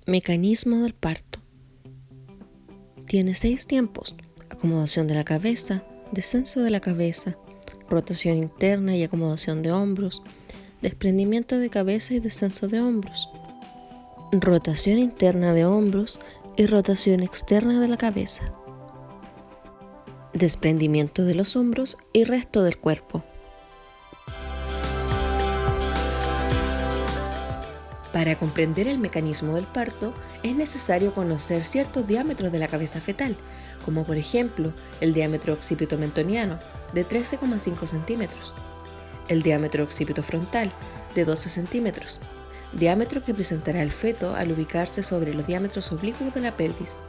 Mecanismo del parto. Tiene 6 tiempos: acomodación de la cabeza, descenso de la cabeza, rotación interna y acomodación de hombros, desprendimiento de cabeza y descenso de hombros, rotación interna de hombros y rotación externa de la cabeza, desprendimiento de los hombros y resto del cuerpo. Para comprender el mecanismo del parto, es necesario conocer ciertos diámetros de la cabeza fetal, como por ejemplo el diámetro occipito-mentoniano, de 13,5 centímetros, el diámetro occipito-frontal, de 12 centímetros, diámetro que presentará el feto al ubicarse sobre los diámetros oblicuos de la pelvis,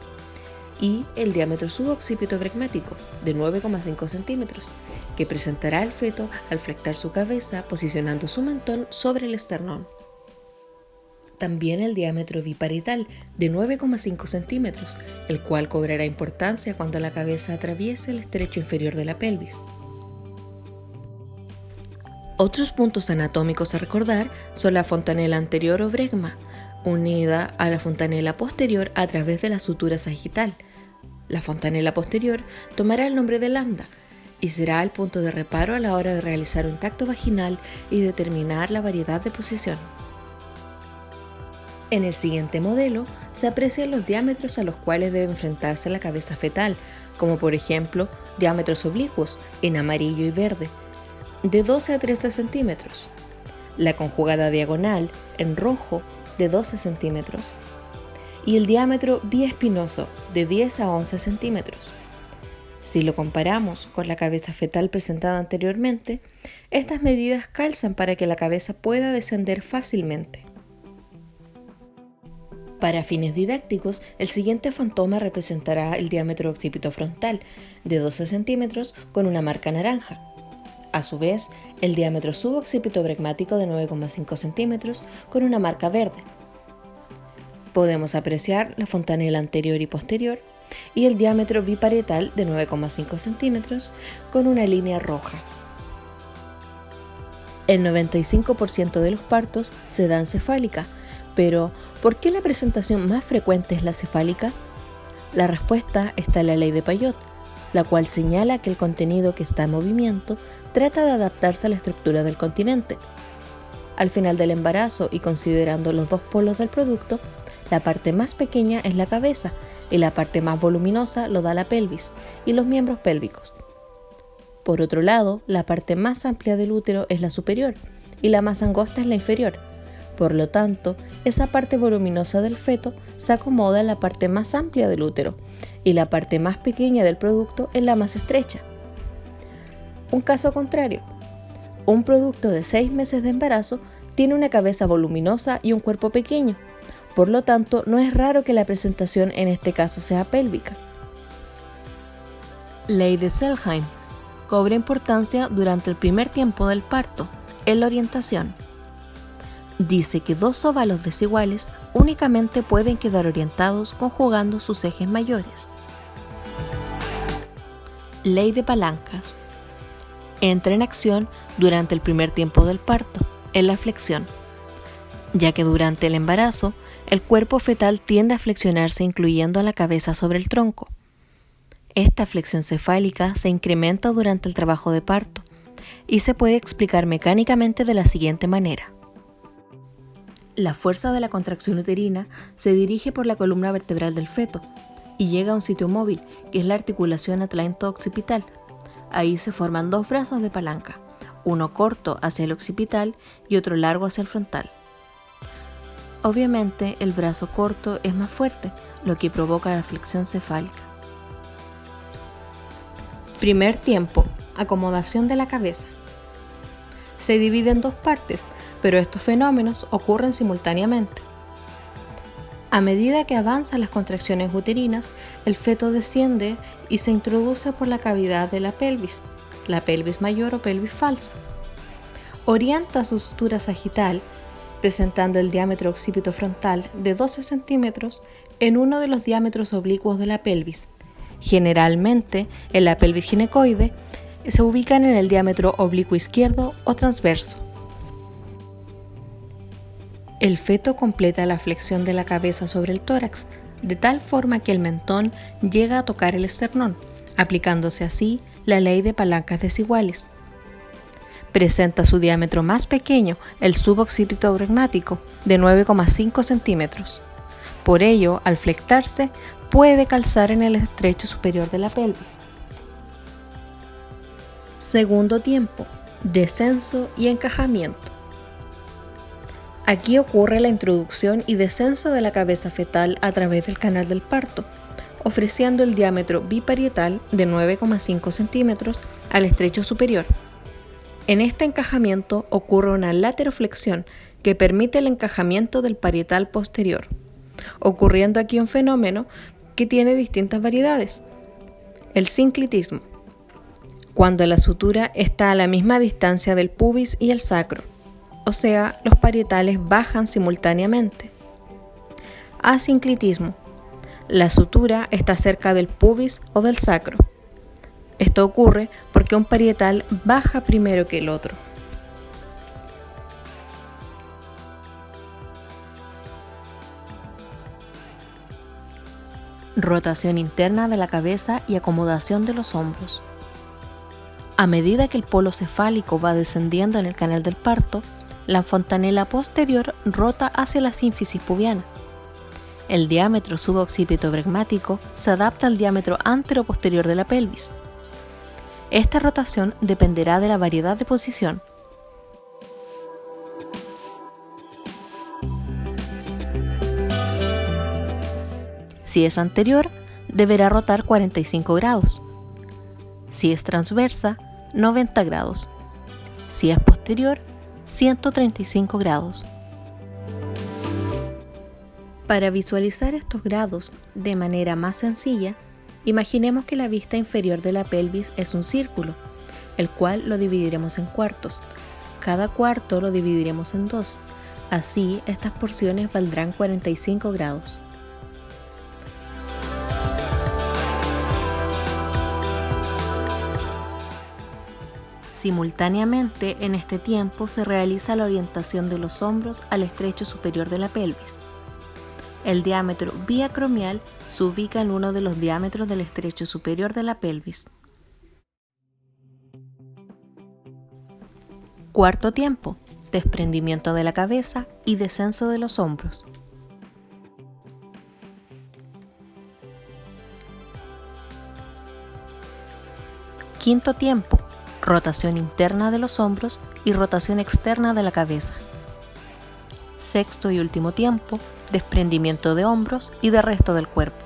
y el diámetro suboccipito-bregmático, de 9,5 centímetros, que presentará el feto al flectar su cabeza posicionando su mentón sobre el esternón. También el diámetro biparietal, de 9,5 centímetros, el cual cobrará importancia cuando la cabeza atraviese el estrecho inferior de la pelvis. Otros puntos anatómicos a recordar son la fontanela anterior o bregma, unida a la fontanela posterior a través de la sutura sagital. La fontanela posterior tomará el nombre de lambda y será el punto de reparo a la hora de realizar un tacto vaginal y determinar la variedad de posición. En el siguiente modelo se aprecian los diámetros a los cuales debe enfrentarse la cabeza fetal, como por ejemplo diámetros oblicuos en amarillo y verde, de 12 a 13 centímetros, la conjugada diagonal en rojo de 12 centímetros y el diámetro biespinoso de 10 a 11 centímetros. Si lo comparamos con la cabeza fetal presentada anteriormente, estas medidas calzan para que la cabeza pueda descender fácilmente. Para fines didácticos, el siguiente fantoma representará el diámetro occipitofrontal de 12 centímetros con una marca naranja. A su vez, el diámetro suboccipitobregmático de 9,5 centímetros con una marca verde. Podemos apreciar la fontanela anterior y posterior y el diámetro biparietal de 9,5 centímetros con una línea roja. El 95% de los partos se dan cefálica, pero ¿por qué la presentación más frecuente es la cefálica? La respuesta está en la ley de Payot, la cual señala que el contenido que está en movimiento trata de adaptarse a la estructura del continente. Al final del embarazo y considerando los dos polos del producto, la parte más pequeña es la cabeza y la parte más voluminosa lo da la pelvis y los miembros pélvicos. Por otro lado, la parte más amplia del útero es la superior y la más angosta es la inferior. Por lo tanto, esa parte voluminosa del feto se acomoda en la parte más amplia del útero y la parte más pequeña del producto en la más estrecha. Un caso contrario, un producto de 6 meses de embarazo tiene una cabeza voluminosa y un cuerpo pequeño, por lo tanto no es raro que la presentación en este caso sea pélvica. Ley de Selheim cobra importancia durante el primer tiempo del parto, en la orientación. Dice que dos óvalos desiguales únicamente pueden quedar orientados conjugando sus ejes mayores. Ley de palancas. Entra en acción durante el primer tiempo del parto, en la flexión, ya que durante el embarazo el cuerpo fetal tiende a flexionarse incluyendo a la cabeza sobre el tronco. Esta flexión cefálica se incrementa durante el trabajo de parto y se puede explicar mecánicamente de la siguiente manera. La fuerza de la contracción uterina se dirige por la columna vertebral del feto y llega a un sitio móvil, que es la articulación atlanto-occipital. Ahí se forman dos brazos de palanca, uno corto hacia el occipital y otro largo hacia el frontal. Obviamente, el brazo corto es más fuerte, lo que provoca la flexión cefálica. Primer tiempo: acomodación de la cabeza. Se divide en dos partes, pero estos fenómenos ocurren simultáneamente. A medida que avanzan las contracciones uterinas, el feto desciende y se introduce por la cavidad de la pelvis mayor o pelvis falsa. Orienta su sutura sagital, presentando el diámetro occipitofrontal de 12 centímetros en uno de los diámetros oblicuos de la pelvis. Generalmente, en la pelvis ginecoide, se ubican en el diámetro oblicuo izquierdo o transverso. El feto completa la flexión de la cabeza sobre el tórax, de tal forma que el mentón llega a tocar el esternón, aplicándose así la ley de palancas desiguales. Presenta su diámetro más pequeño el suboccipito bregmático, de 9,5 centímetros. Por ello, al flectarse, puede calzar en el estrecho superior de la pelvis. Segundo tiempo, descenso y encajamiento. Aquí ocurre la introducción y descenso de la cabeza fetal a través del canal del parto, ofreciendo el diámetro biparietal de 9,5 centímetros al estrecho superior. En este encajamiento ocurre una lateroflexión que permite el encajamiento del parietal posterior, ocurriendo aquí un fenómeno que tiene distintas variedades. El sinclitismo, cuando la sutura está a la misma distancia del pubis y el sacro, o sea, los parietales bajan simultáneamente. Asinclitismo, la sutura está cerca del pubis o del sacro. Esto ocurre porque un parietal baja primero que el otro. Rotación interna de la cabeza y acomodación de los hombros. A medida que el polo cefálico va descendiendo en el canal del parto, la fontanela posterior rota hacia la sínfisis pubiana. El diámetro suboccipito bregmático se adapta al diámetro antero-posterior de la pelvis. Esta rotación dependerá de la variedad de posición. Si es anterior, deberá rotar 45 grados. Si es transversa, 90 grados. Si es posterior, 135 grados. Para visualizar estos grados de manera más sencilla, imaginemos que la vista inferior de la pelvis es un círculo, el cual lo dividiremos en cuartos. Cada cuarto lo dividiremos en dos. Así, estas porciones valdrán 45 grados. Simultáneamente, en este tiempo se realiza la orientación de los hombros al estrecho superior de la pelvis. El diámetro biacromial se ubica en uno de los diámetros del estrecho superior de la pelvis. Cuarto tiempo, desprendimiento de la cabeza y descenso de los hombros. Quinto tiempo, rotación interna de los hombros y rotación externa de la cabeza. Sexto y último tiempo, desprendimiento de hombros y del resto del cuerpo.